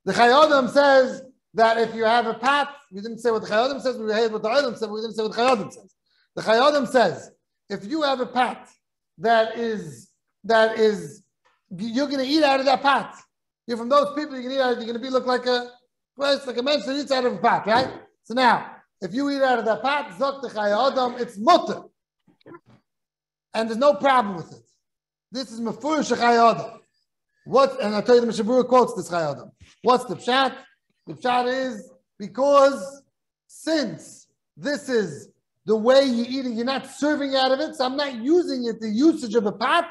The Chai Adam says that if you have a pot, we didn't say what the Chai Adam says. We heard what the Olam said. We didn't say what the Chai Adam says. The Chai Adam says if you have a pot that is you're going to eat out of that pot. You're from those people. You can eat out. You're going to look like a mensch that eats out of a pot, right? So now. If you eat out of that pot, zok the Chai Adam, it's mutter. And there's no problem with it. This is mefurish Chai Adam. And I'll tell you the Mishabura quotes this Chai Adam. What's the pshat? The pshat is because since this is the way you eat it, you're not serving out of it, so I'm not using it, the usage of a pot.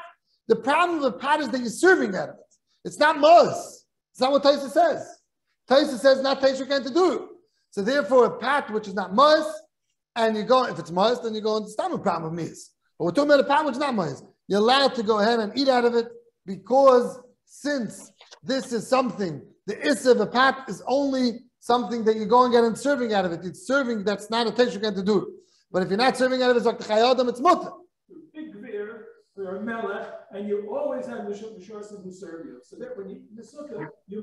The problem with a pot is that you're serving out of it. It's not muz. It's not what Taisa says. Taisa says not Taisa can't do it. So therefore, a pot which is not muz, and you go, if it's muz, then you go into stomach problem with muz. But we're talking about a pot which is not muz. You're allowed to go ahead and eat out of it because since this is something, the issa of a pot is only something that you're going out and serving out of it. It's serving, that's not a taste you can to do it. But if you're not serving out of it, it's like the Chai Adam, it's mutter. Big beer for a melech, and you always have the shorsim who serve you. So that when you the sukkah, you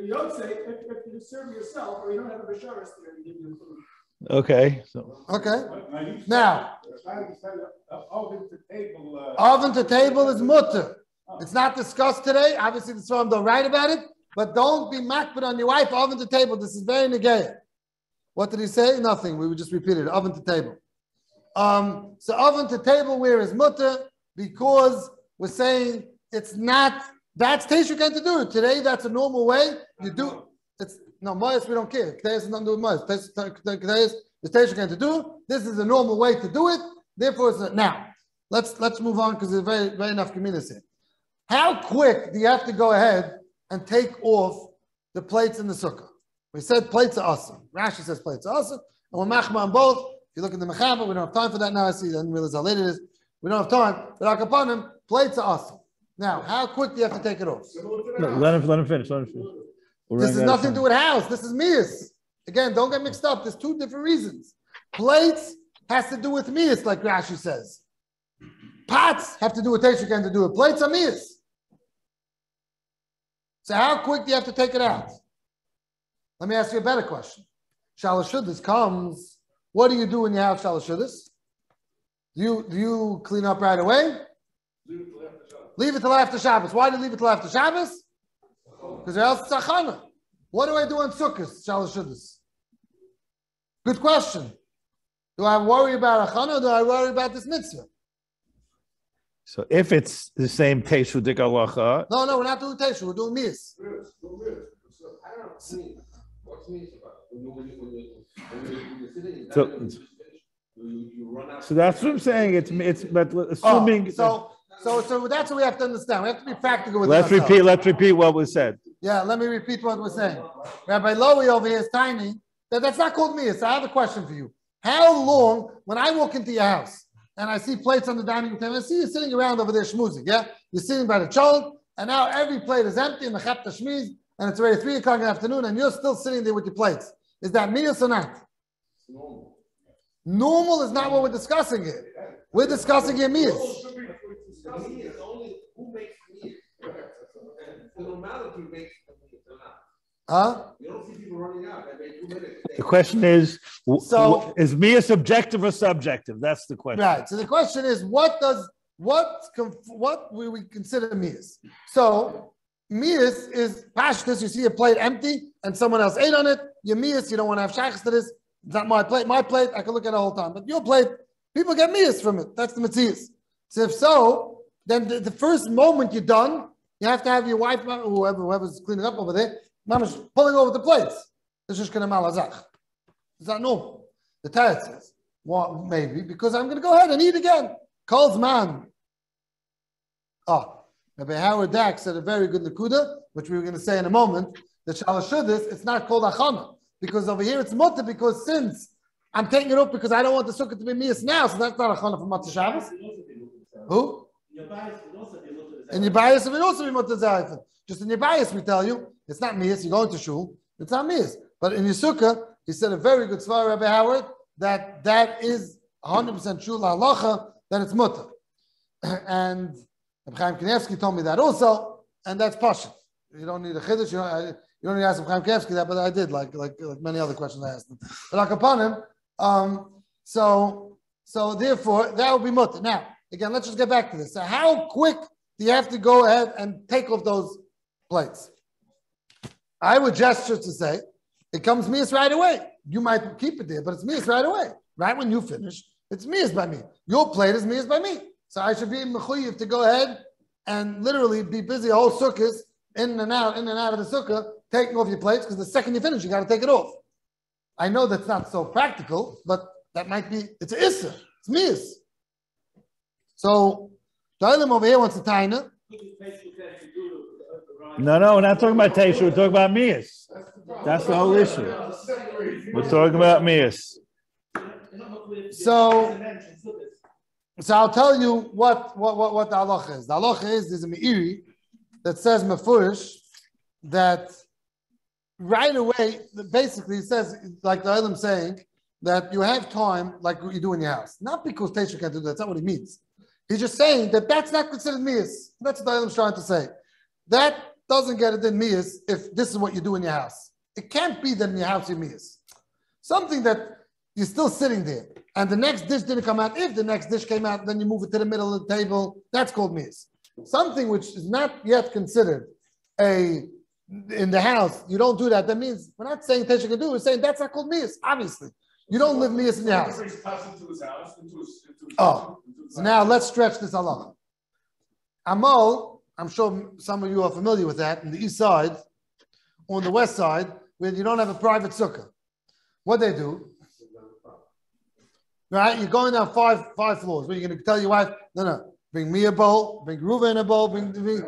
don't say if you serve yourself or you don't have a bisharis there, you give you food. Okay. So. Okay. Now, oven to table. Oven to table is mutter. It's not discussed today. Obviously, the Swarm don't write about it, but don't be makbid on your wife. Oven to table. This is very negaya. What did he say? Nothing. We would just repeat it. Oven to table. So oven to table where is mutter because we're saying it's not. That's teishukan to do it today. That's a normal way you do. It's no moyes. We don't care. Today is nothing to do with moyes. Today is teishukan to do. This is a normal way to do it. Therefore, it's not. Now let's move on because there's very enough communities here. How quick do you have to go ahead and take off the plates in the sukkah? We said plates are awesome. Rashi says plates are awesome. And we're machma on both. If you look at the mechaba, we don't have time for that now. I see. I didn't realize how late it is. We don't have time. But akapanim, plates are awesome. Now, how quick do you have to take it off? No, let him finish. This has nothing to do with house. This is mias. Again, don't get mixed up. There's two different reasons. Plates has to do with mias, like Rashi says. Pots have to do with teishukan to do it. Plates are mias. So how quick do you have to take it out? Let me ask you a better question. Shalashudis comes. What do you do when you have Shalashudis? Do you clean up right away? Leave it till after Shabbos. Why do you leave it till after Shabbos? Because else it's achana. What do I do on Sukkot, Shalashudis? Good question. Do I worry about achana or do I worry about this mitzvah? So if it's the same Teshu Dik Halacha, No, we're not doing Teshu, we're doing Mias. So that's what I'm saying. It's but assuming. So that's what we have to understand. We have to be practical with Let's repeat what was said. Yeah, let me repeat what we're saying. Rabbi Lowy over here is tiny. That's not called Mias. I have a question for you. How long, when I walk into your house and I see plates on the dining table, I see you sitting around over there schmoozing, yeah? You're sitting by the child, and now every plate is empty, and and it's already 3 o'clock in the afternoon, and you're still sitting there with your plates. Is that Mias or not? Normal. Normal is not what we're discussing here. We're discussing here Mias. Only who makes Mias. The normality makes Huh? You don't see people running out. They make 2 minutes. The question is, So- is Mia subjective or subjective? That's the question. Right. So the question is, what we consider Mias? So Mias is pashtus. You see a plate empty and someone else ate on it. Your Mias, you don't want to have shachas to this. It's not my plate. My plate, I can look at it the whole time. But your plate, people get Mias from it. That's the Metzias. So if so, then the first moment you're done, you have to have your wife, whoever's cleaning up over there, mama's pulling over the plates. This is gonna malazach. It's not normal. The Torah says, well, maybe because I'm going to go ahead and eat again. Calls man. Rabbi Howard Dack said a very good nakuda, which we were going to say in a moment. The Shalashudis, it's not called achana because over here it's mutter because since I'm taking it up because I don't want the sukkah to be mias now, so that's not achana for Matzah Shabbos. Who? In your bias, it will also be mutter zayifin. Just in your bias, we tell you it's not mias. You go into shul, it's not mias. But in your sukkah, he said a very good svar, Rabbi Howard, that is 100% true halacha, that it's mutter. And Rabbi Chaim Kanievsky told me that also, and that's pashut. You don't need a chiddush. You don't need to ask Rabbi Chaim Kanievsky that, but I did, like many other questions I asked him. But like upon him, so therefore that will be mutter. Now, again, let's just get back to this. So how quick do you have to go ahead and take off those plates? I would gesture to say, it comes mias right away. You might keep it there, but it's mias right away. Right when you finish, it's mias by me. Your plate is mias by me. So I should be mechuyev to go ahead and literally be busy whole sukkahs in and out of the sukkah, taking off your plates, because the second you finish, you got to take it off. I know that's not so practical, but that might be, it's an issa. It's mias. So, the Olam over here wants a taina. No, we're not talking about Teshu. We're talking about Mias. That's the whole issue. We're talking about Mias. So I'll tell you what the halacha is. The halacha is there's a meiri that says mefurish that right away. Basically, it says like the Olam saying that you have time like you do in your house. Not because Teshu can't do that. That's not what he means. He's just saying that that's not considered mias. That's what the Olam's trying to say. That doesn't get it in mias if this is what you do in your house. It can't be that in your house you mias. Something that you're still sitting there and the next dish didn't come out. If the next dish came out, then you move it to the middle of the table. That's called mias. Something which is not yet considered in the house, you don't do that. That means we're not saying Tesha can do. We're saying that's not called mias. Obviously, you don't live mias in your house. So now let's stretch this halacha. Amal, I'm sure some of you are familiar with that, on the east side, or on the west side, where you don't have a private sukkah. What they do, right? You're going down five floors. What are you going to tell your wife? No, bring me a bowl, bring Ruva a bowl, bring me.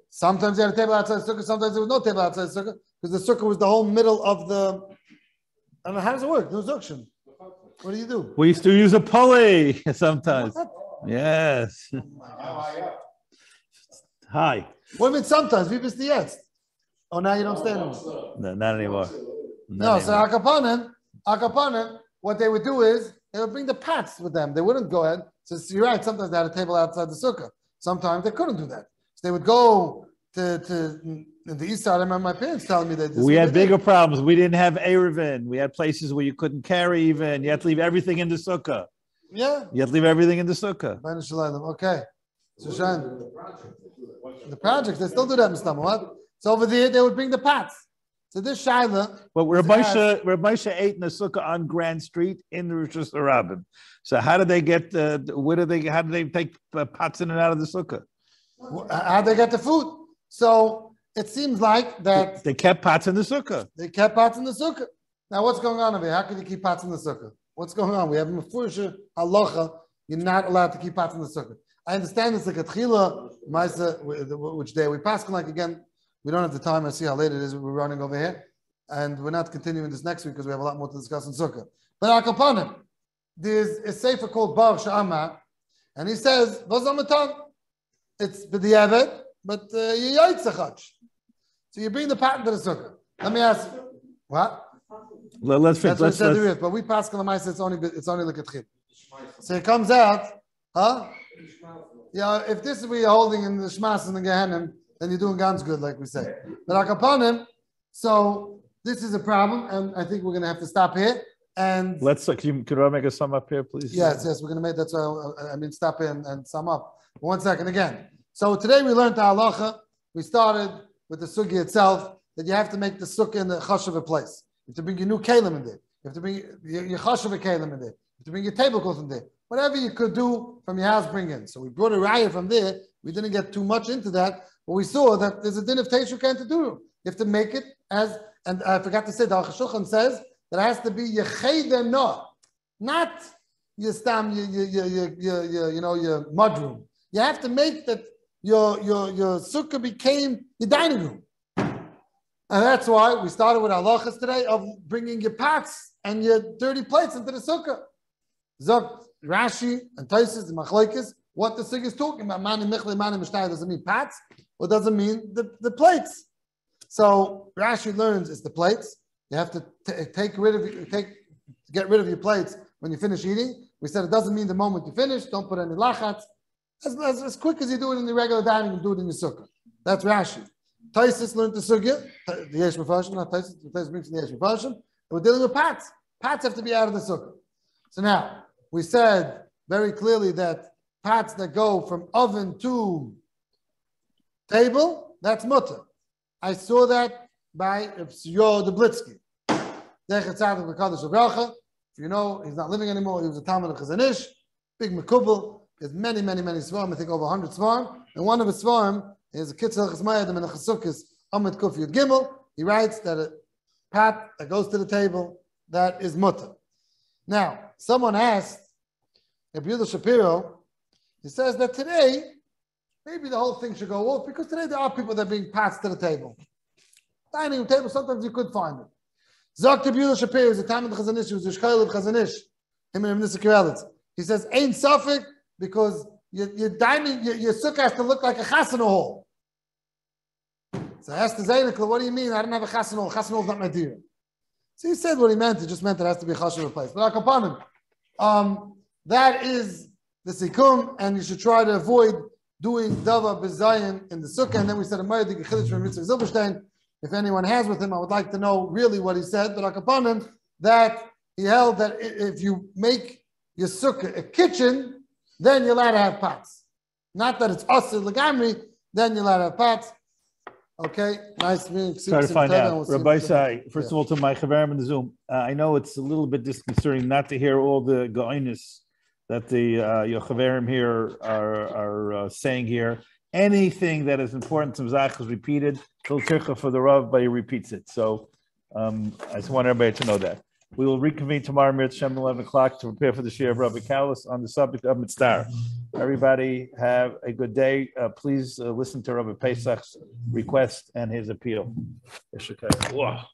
Sometimes they had a table outside the sukkah, sometimes there was no table outside the sukkah, because the sukkah was the whole middle of the. I don't know, how does it work? No zuction. What do you do? We used to use a pulley sometimes. Yes. Hi. What do you mean sometimes? We missed the yes. Oh, now you don't stand anymore. No, not anymore. So Akapanim, what they would do is they would bring the pots with them. They wouldn't go ahead. So you're right, sometimes they had a table outside the sukkah. Sometimes they couldn't do that. So they would go to In the east side, I remember my parents telling me that We had bigger problems. We didn't have Erevin. We had places where you couldn't carry even. You had to leave everything in the sukkah. Yeah. You had to leave everything in the sukkah. Okay. So the projects, they still do that, Mr. What? So over there, they would bring the pots. So this Shaila. But Rabbi Moshe ate in the sukkah on Grand Street in the Rishus Harabim. So how did they get how did they take pots in and out of the sukkah? How did they get the food? So it seems like that they kept pots in the sukkah. They kept pots in the sukkah. Now what's going on over here? How can you keep pots in the sukkah? What's going on? We have a mefurish halacha. You're not allowed to keep pots in the sukkah. I understand it's like a tchila, which day we pass. Like again, we don't have the time. I see how late it is. We're running over here, and we're not continuing this next week because we have a lot more to discuss in sukkah. But Akapanim, there's a sefer called Bar Sha'ama, and he says, "Vazamatan." It's b'diavad, but you yitzachach. So you bring the pot into the sukkah. Let me ask you, what? Let's finish. But we pass Kalamaisa, it's only like a tchil. So it comes out, huh? Yeah, if this is what you're holding in the Shmas and the Gehenim, then you're doing ganz good, like we say. But Akapanim, so this is a problem, and I think we're going to have to stop here. And could I make a sum up here, please? Yes, we're going to make that's why stop here and sum up. 1 second again. So today we learned the halacha. We started with the sugi itself that you have to make the sukkah in the chashuva place. You have to bring your new kalim in there. You have to bring your chashuva kalim in there. You have to bring your tablecloth in there. Whatever you could do from your house, bring in. So we brought a raya from there. We didn't get too much into that, but we saw that there's a din of teishu can to do. You have to make it as, and I forgot to say, the HaRav says that it has to be yecheder no, not your stam, your mudroom. You have to make that your sukkah became your dining room. And that's why we started with halachas today of bringing your pots and your dirty plates into the sukkah. Zok Rashi and Taisis and Machlekes, what the sukkah is talking about. Mani michle, mani mishtay doesn't mean pots, or doesn't mean the plates. So Rashi learns it's the plates. You have to get rid of your plates when you finish eating. We said it doesn't mean the moment you finish. Don't put any lachatz. As quick as you do it in the regular dining room, do it in your sukkah. That's Rashi. Taisis learned the sukkah, the Yesh Mefashim, not Taisis, Taisis brings the Yesh Mefashim. We're dealing with pots. Pots have to be out of the sukkah. So now, we said very clearly that pots that go from oven to table, that's mutter. I saw that by Yodelitsky. If you know, he's not living anymore. He was a Talmud of Chazanish, big Mekubal. There's many svarim, I think over 100 svarim. And one of his svarim is a Kitzur Chesmayadim and a HSukkah Amid Kuf Yud Gimel. He writes that a pot that goes to the table, that is mutter. Now, someone asked Rabbi Shapiro, he says that today, maybe the whole thing should go off because today there are people that bring pots to the table. Dining room table, sometimes you could find it. Zok Rabbi Shapiro is a Talmud Chazanish, he was a Shkoil of Chazanish, him and Mr. Kirelitz. He says, ain't suffix because your sukkah has to look like a chasana hall. So I asked the Zaynikla, what do you mean? I don't have a chasana hall. Chasana hall is not my dear. So he said what he meant. It just meant it has to be a chashuva place. But akapanim, that is the sikum, and you should try to avoid doing dava b'zayin in the sukkah. And then we said a ma'adik chiddush from Mitzvah Zilberstein. If anyone has with him, I would like to know really what he said. But akapanim, that he held that if you make your sukkah a kitchen, then you're allowed to have pots. Not that it's asir legamri, then you're allowed to have pots. Okay, nice meeting. Try to find out. Rabbi Sai, first of all, to my chaverim in the Zoom, I know it's a little bit disconcerting not to hear all the ga'inus that your chaverim here are saying here. Anything that is important to Mzach is repeated. HILCHOS for the Rav, but he repeats it. So I just want everybody to know that. We will reconvene tomorrow, Mir Shem, 11 o'clock, to prepare for the Shir of Rabbi Kalas on the subject of Mitzvah. Everybody have a good day. Please listen to Rabbi Pesach's request and his appeal. HSukkah.